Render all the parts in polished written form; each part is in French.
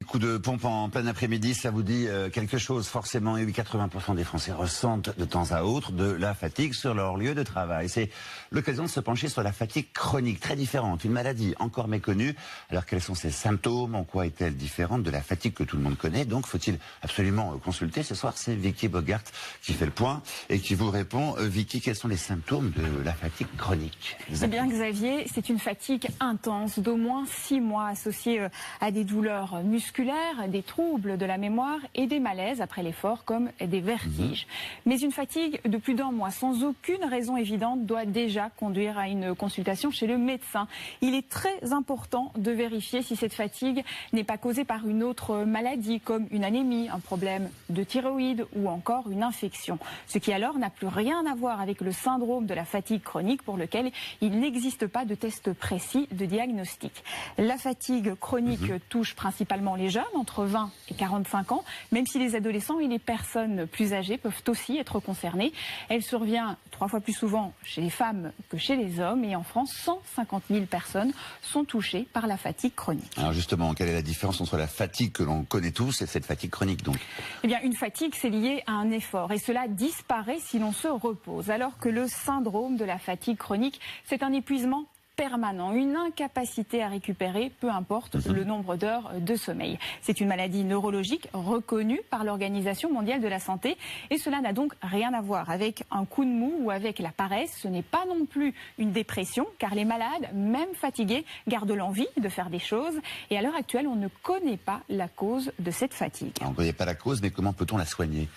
Coup de pompe en plein après-midi, ça vous dit quelque chose forcément. Et oui, 80% des Français ressentent de temps à autre de la fatigue sur leur lieu de travail. C'est l'occasion de se pencher sur la fatigue chronique, très différente, une maladie encore méconnue. Alors quels sont ses symptômes? En quoi est-elle différente de la fatigue que tout le monde connaît? Donc faut-il absolument consulter? Ce soir, c'est Vicky Bogart qui fait le point et qui vous répond. Vicky, quels sont les symptômes de la fatigue chronique? Eh bien Xavier, c'est une fatigue intense d'au moins 6 mois associée à des douleurs musculaires, des troubles de la mémoire et des malaises après l'effort comme des vertiges. Mais une fatigue de plus d'1 mois sans aucune raison évidente doit déjà conduire à une consultation chez le médecin. Il est très important de vérifier si cette fatigue n'est pas causée par une autre maladie comme une anémie, un problème de thyroïde ou encore une infection. Ce qui alors n'a plus rien à voir avec le syndrome de la fatigue chronique pour lequel il n'existe pas de test précis de diagnostic. La fatigue chronique touche principalement les jeunes, entre 20 et 45 ans, même si les adolescents et les personnes plus âgées peuvent aussi être concernés. Elle survient 3 fois plus souvent chez les femmes que chez les hommes et en France, 150 000 personnes sont touchées par la fatigue chronique. Alors justement, quelle est la différence entre la fatigue que l'on connaît tous et cette fatigue chronique donc? Eh bien, une fatigue, c'est lié à un effort et cela disparaît si l'on se repose, alors que le syndrome de la fatigue chronique, c'est un épuisement permanent, une incapacité à récupérer, peu importe le nombre d'heures de sommeil. C'est une maladie neurologique reconnue par l'Organisation mondiale de la santé et cela n'a donc rien à voir avec un coup de mou ou avec la paresse. Ce n'est pas non plus une dépression car les malades, même fatigués, gardent l'envie de faire des choses et à l'heure actuelle, on ne connaît pas la cause de cette fatigue. Alors, on ne connaît pas la cause, mais comment peut-on la soigner?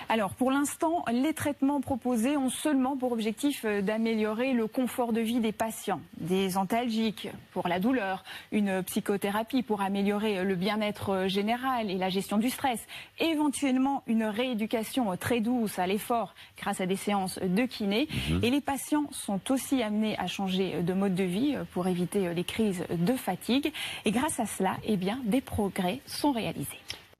Alors pour l'instant, les traitements proposés ont seulement pour objectif d'améliorer le confort de vie des patients. Des antalgiques pour la douleur, une psychothérapie pour améliorer le bien-être général et la gestion du stress, éventuellement une rééducation très douce à l'effort grâce à des séances de kiné. Et les patients sont aussi amenés à changer de mode de vie pour éviter les crises de fatigue. Et grâce à cela, eh bien, des progrès sont réalisés.